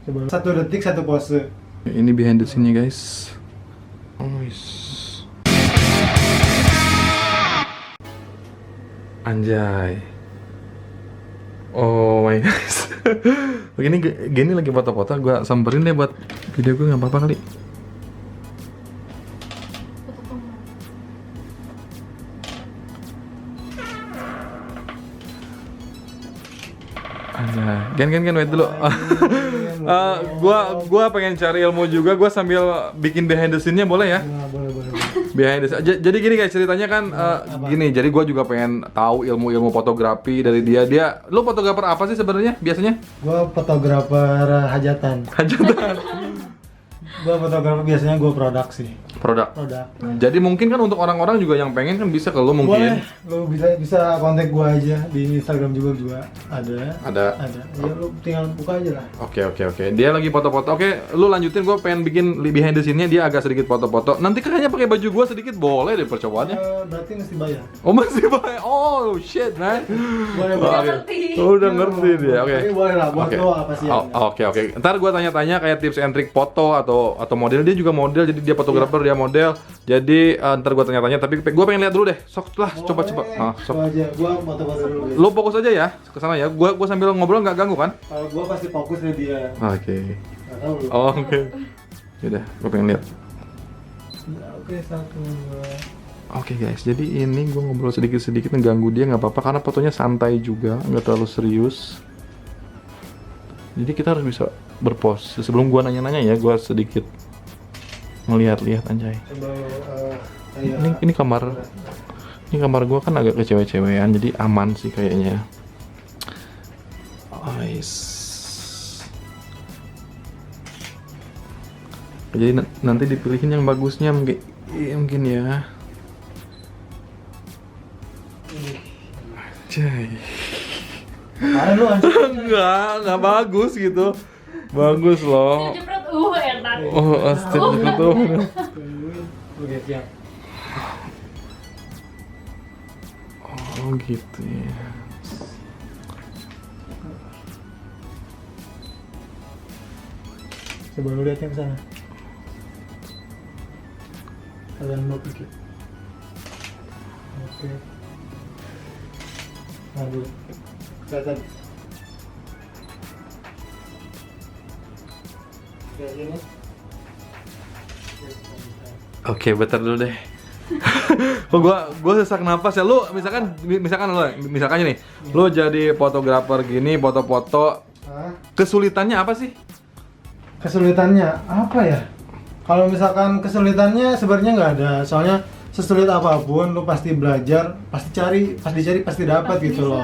Coba 1 detik 1 pose. Ini behind the scene-nya guys. Anjay. Oh my guys. Gini lagi foto-foto, gua samperin deh buat video gue, nggak apa-apa kali. Gen, wait dulu. Gua pengen cari ilmu juga, gua sambil bikin behind the scene-nya boleh ya? Nah, boleh. Behind the scene. Jadi gini guys, ceritanya kan gini. Jadi gua juga pengen tahu ilmu fotografi dari dia. Lu fotografer apa sih sebenarnya biasanya? Gua fotografer hajatan. Gua fotografer biasanya gua produk sih. Produk. Produk. Jadi mungkin kan untuk orang-orang juga yang pengen kan bisa ke lu mungkin. Boleh. Lu bisa kontak gua aja di Instagram juga ada. Ya lu tinggal buka aja lah. Oke. Dia lagi foto-foto. Oke, lu lanjutin, gua pengen bikin behind the scene-nya dia agak sedikit foto-foto. Nanti kayaknya pakai baju gua sedikit boleh deh percobaannya. Berarti mesti bayar. Oh, masih bayar. Oh, shit, man. Boleh. Udah ngerti dia. Oke. Tapi boleh lah buat lo apa sih? Oke. Ntar gua tanya-tanya kayak tips and trick foto atau model. Dia juga model, jadi dia fotografer, dia model. Jadi ntar gua tanya-tanya, tapi gua pengen lihat dulu deh. Sok lah, coba. Sok aja. Gua foto-foto dulu. Lu fokus aja ya ke sana ya. Gua sambil ngobrol nggak ganggu kan? Kalau gua pasti fokus di dia. Oke. Nggak tahu lu. Oke. Yaudah, gua pengen lihat. Ya, oke, 1, 2. Oke guys, jadi ini gue ngobrol sedikit-sedikit ngeganggu dia, nggak apa-apa karena fotonya santai juga, nggak terlalu serius. Jadi kita harus bisa berpose. Sebelum gue nanya-nanya ya, gue sedikit ngelihat-lihat anjay. Coba Ini kamar gue kan agak kecewe-cewean, jadi aman sih kayaknya. Jadi nanti dipilihin yang bagusnya mungkin ya. Anjay. Lu anjir. Enggak bagus gitu. Bagus loh. Jepret, enak. Oh, astagfirullah tuh. Oke, siap. Oh, gitu ya. Coba lu lihat yang sana. Kalian mau pikir. Oke. Nah, dulu. Kelihatan. Kayak gini. Oke, bentar dulu deh. Kok gua sesak napas ya. Lu misalkan nih, lu jadi fotografer gini, foto-foto. Kesulitannya apa sih? Kesulitannya apa ya? Kalau misalkan kesulitannya sebenarnya nggak ada, soalnya sesulit apapun lu pasti belajar, pasti cari, pasti dapat gitu loh.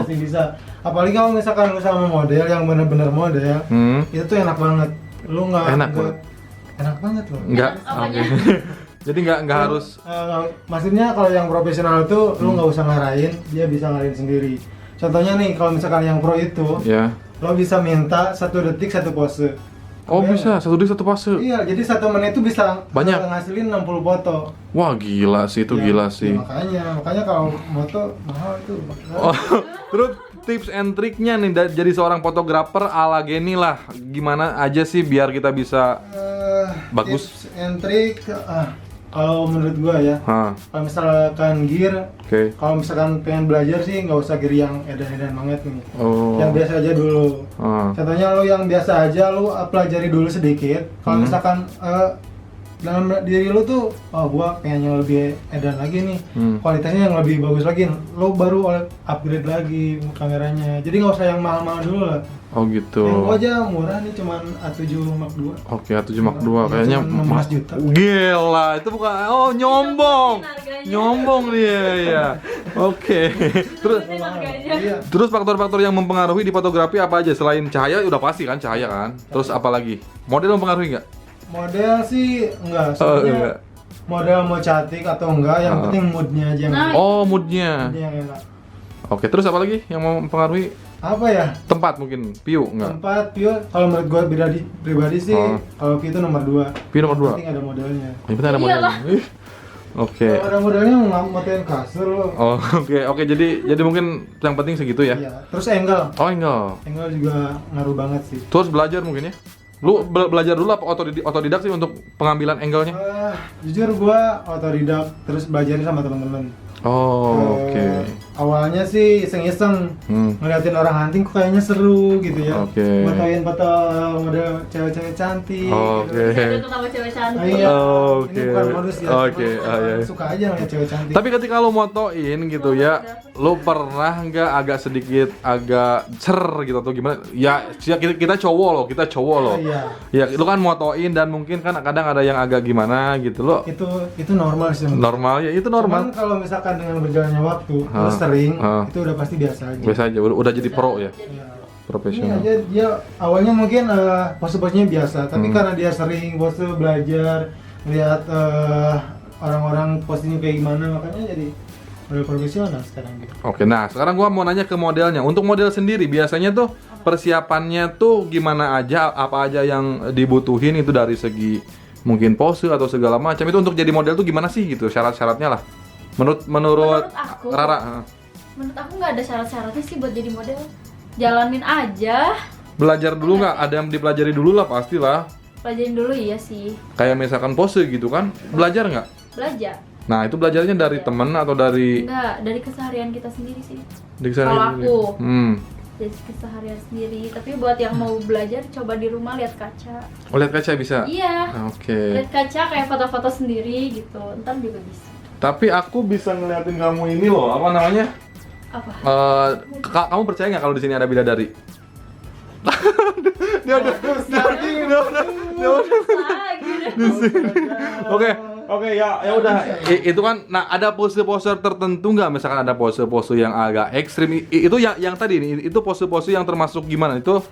Pasti bisa. Apalagi kalau misalkan lu sama model yang bener-bener model, itu tuh enak banget. Lu enak banget loh. Enggak. Oke. Jadi nggak harus. Maksudnya kalau yang profesional tuh lu nggak usah ngarahin, dia bisa ngarahin sendiri. Contohnya nih, kalau misalkan yang pro itu, lo bisa minta 1 detik 1 pose. Oh, bisa 1 detik 1 pose. Iya, jadi 1 menit itu bisa banyak ngasilin 60 foto. Wah, gila sih itu, gila sih. Makanya kalau moto mahal itu. Oh, terus tips and triknya nih jadi seorang fotografer ala Geni lah. Gimana aja sih biar kita bisa bagus? Tips and trick, kalau menurut gua ya, kalau misalkan gear, kalau misalkan pengen belajar sih nggak usah gear yang edan-edan banget nih, yang biasa aja dulu. Contohnya lo yang biasa aja, lo pelajari dulu sedikit. Kalau misalkan dalam diri lo tuh, gua pengen yang lebih edan lagi nih, kualitasnya yang lebih bagus lagi, lo baru upgrade lagi kameranya. Jadi nggak usah yang mahal-mahal dulu lah. Oh gitu. Yang gua aja murah nih, cuman A7 Mark II. Oke, A7 Mark II kayaknya 16 juta. Gila, itu bukan nyombong dia ya. Oke. Terus faktor-faktor yang mempengaruhi di fotografi apa aja selain cahaya? Udah pasti kan cahaya kan. Terus apa lagi? Model mempengaruhi nggak? Model sih enggak, soalnya model mau cantik atau enggak, yang penting moodnya aja yang moodnya yang enak. Oke, terus apa lagi yang mempengaruhi? Apa ya? Tempat mungkin, view enggak? Tempat, view, kalau menurut gue pribadi sih, kalau view itu nomor 2. View nomor 2? Penting ada modelnya. Yang penting ada modelnya. Oke. Kalau ada modelnya motoin kasur lo. Oh, oke. Jadi mungkin yang penting segitu ya. Iya. Terus angle. Oh, angle. Angle juga ngaruh banget sih. Terus belajar mungkin ya? Lu belajar dulu apa otodidak sih untuk pengambilan angle-nya? Jujur gua otodidak, terus belajarin sama teman-teman. Oh, oke. Awalnya sih iseng-iseng ngeliatin orang hunting kok kayaknya seru gitu ya. Oke. Fotoin foto model cewek-cewek cantik. Oke. Gitu. Itu nama cewek cantik. Iya. Oke. Ini bukan modus ya. Oke, cuma iya. suka aja ngeliat cewek cantik. Tapi ketika lo motoin gitu ya, lo pernah nggak agak sedikit agak gitu atau gimana? Ya kita cowok lo. Iya. Ya lo kan motoin dan mungkin kan kadang ada yang agak gimana gitu lo. Itu normal sih. Normal ya, itu normal. Cuman kalau misalkan dengan berjalannya waktu, terus sering, itu udah pasti biasa aja. Biasa aja, udah jadi pro ya. Iya. Profesional. Ini aja dia awalnya mungkin pose-posenya biasa, tapi karena dia sering pose belajar, lihat orang-orang posenya kayak gimana, makanya jadi model profesional sekarang gitu. Oke, nah sekarang gua mau nanya ke modelnya. Untuk model sendiri biasanya tuh persiapannya tuh gimana aja, apa aja yang dibutuhin itu dari segi mungkin pose atau segala macam itu untuk jadi model tuh gimana sih gitu syarat-syaratnya lah. Menurut aku, Rara. Menurut aku nggak ada syarat-syaratnya sih buat jadi model. Jalanin aja. Belajar dulu nggak? Ada yang dipelajari dulu lah pastilah. Pelajarin dulu iya sih. Kayak misalkan pose gitu kan, belajar nggak? Belajar. Nah itu belajarnya dari temen atau dari? Enggak, dari keseharian kita sendiri sih. Kalau aku. Jadi keseharian sendiri. Tapi buat yang mau belajar, coba di rumah lihat kaca. Oh lihat kaca bisa? Iya. Oke. Lihat kaca kayak foto-foto sendiri gitu. Ntar juga bisa. Tapi aku bisa ngeliatin kamu ini loh, apa namanya? Apa? Kamu percaya nggak kalau di sini ada bidadari? dia udah. Oke, ya udah. Itu kan, nah ada pose-pose tertentu nggak? Misalkan ada pose-pose yang agak ekstrim. Itu yang tadi ini, itu pose-pose yang termasuk gimana? Itu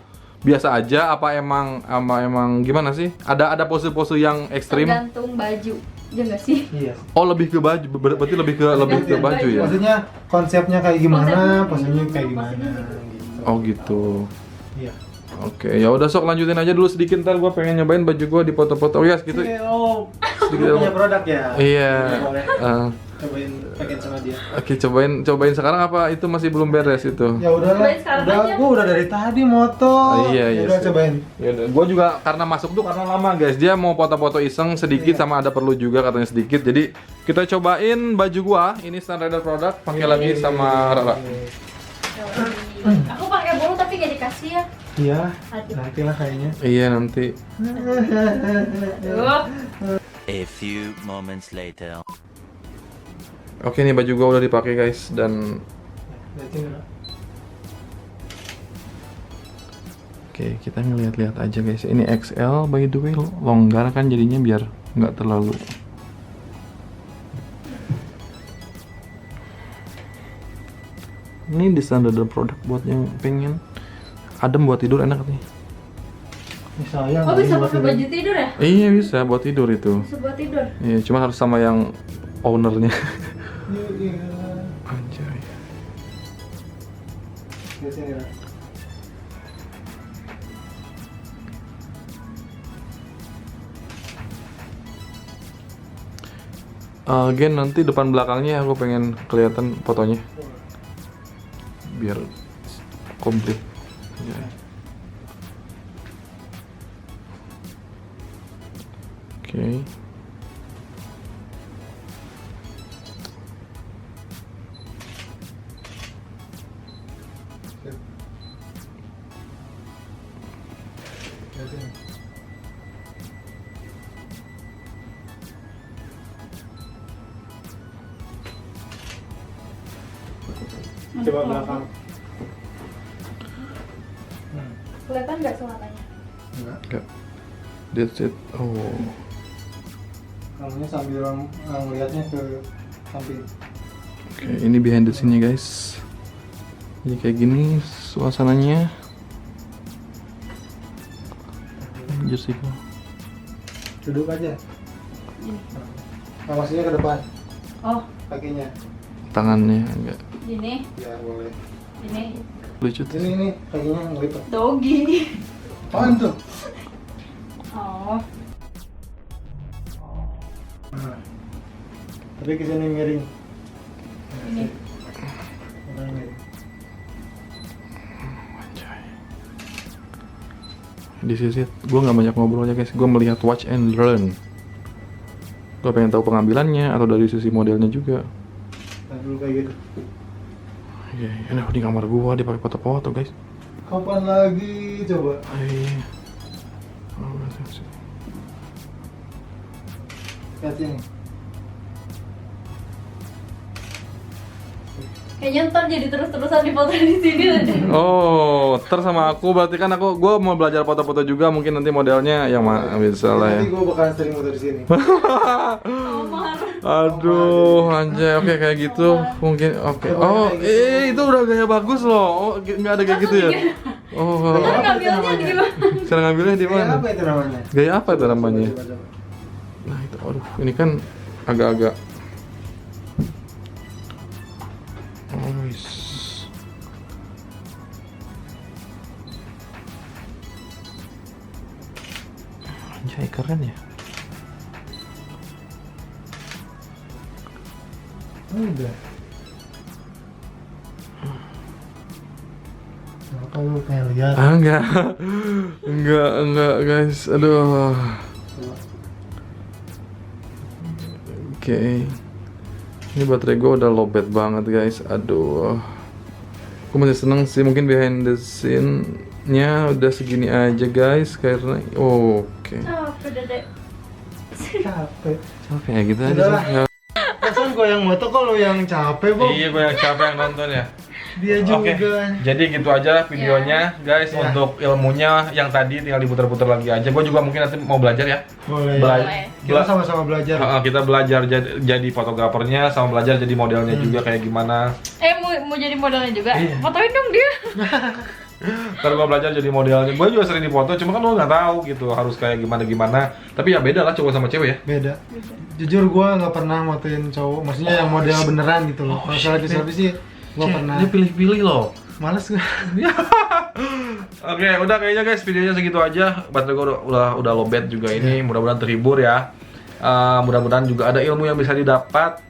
biasa aja? Apa emang gimana sih? Ada pose-pose yang ekstrim? Tergantung baju. Ya nggak sih? Iya. Oh lebih ke baju, berarti lebih ke baju ya? Maksudnya konsepnya kayak gimana, posenya kayak gimana gitu. Oh gitu. Iya. Oke, ya udah sok lanjutin aja dulu sedikit, ntar gue pengen nyobain baju gue di foto-foto. Oh ya gitu. Oh, Sedikit punya produk ya? Iya. Boleh. Cobain pakai sama dia. Oke, cobain sekarang apa itu masih belum beres itu? Ya udah lah. Cobain sekarang aja. Gua udah dari tadi moto. Iya. Udah Sih. cobain. Ya udah, gua juga karena masuk tuh karena lama guys. Dia mau foto-foto iseng sedikit sama ada perlu juga katanya sedikit. Jadi kita cobain baju gua. Ini Stan Rider produk pakai lagi sama Rara. Aku pakai bolu tapi nggak dikasih ya. Iya. Nanti lah kayaknya. Iya nanti. A few moments later. Oke nih baju gua udah dipakai guys dan Oke, kita ngeliat-liat aja guys. Ini XL by the way, longgar kan jadinya biar nggak terlalu. Ini di standar produk buat yang pengen adem buat tidur enak nih. Sayang. Oh bisa pakai baju tidur ya? Iya bisa buat tidur itu. Bisa buat tidur. Iya, cuma harus sama yang ownernya. Iya. Anjay. Biasanya ya. Gen nanti depan belakangnya aku pengen kelihatan fotonya biar komplit. Ya. Oke. Coba belakang. Kelihatan nggak celananya? Enggak. That's it. Oh. Kamunya sambil ngeliatnya ke samping. Oke, ini behind the scene-nya guys. Jadi kayak gini suasananya. Jessica. Duduk aja. Awasnya ke depan. Oh, Kakinya. Tangannya enggak. gini, Ya boleh. gini. Lucu tuh. Ini kakinya ngelipat. Doggy. Apaan tuh? Oh, Nah. Tapi kesini miring. Ini. Makanya miring. Di sisi gue nggak banyak ngobrolnya guys, gue melihat watch and learn. Gue pengen tahu pengambilannya atau dari sisi modelnya juga. Nah, dulu kayak gitu. Iya, ini di kamar gue dia pakai foto-foto guys. Kapan lagi coba? Iya. Lihat sini. Kayaknya ntar jadi terus-terusan di foto di sini tadi. Oh, ntar sama aku berarti kan gue mau belajar foto-foto juga, mungkin nanti modelnya yang bisa lah ya. Nanti gue bakalan sering foto di sini. Omar. Aduh, anjay, oke kayak gitu mungkin, oke. Oh, itu udah gaya bagus loh. Oh, nggak ada kayak gitu ya? Oh, Ntar ngambilnya di gimana? cara ngambilnya di Kayak mana? apa itu namanya? Gaya apa itu namanya? Coba. Nah itu, aduh, ini kan agak-agak. Oh, wis. Anjay, keren ya. Udah. Nah, kalau pengen lihat. Ah, enggak guys, aduh. Oke. Ini baterai gue udah lowbat banget guys, aduh. Gue masih seneng sih, mungkin behind the scene-nya udah segini aja guys, karena oke. Capek dedek. Capek. Capek ya gitu aja Udahlah. sih. Perasaan gue yang moto kok lo yang capek, Bob. Iya, gue yang capek yang nonton ya. Dia juga. Oke, jadi gitu aja videonya guys. Ya. Untuk ilmunya yang tadi tinggal diputar-putar lagi aja. Gue juga mungkin nanti mau belajar ya. Boleh. Boleh. Kita sama-sama belajar. Kita belajar jadi fotografernya, sama belajar jadi modelnya juga kayak gimana. Mau jadi modelnya juga? Iya. Fotoin dong dia. Ntar gue belajar jadi modelnya. Gue juga sering dipoto, cuma kan lo nggak tahu gitu harus kayak gimana. Tapi ya beda lah cowok sama cewek ya. Beda. Jujur gue nggak pernah motoin cowok. Maksudnya yang model beneran gitu loh. Kalau selfie sih gue pernah. Dia pilih-pilih loh. Males gue. Oke, udah kayaknya guys videonya segitu aja. Baterai gue udah lowbat juga ini. Mudah-mudahan terhibur ya. Mudah-mudahan juga ada ilmu yang bisa didapat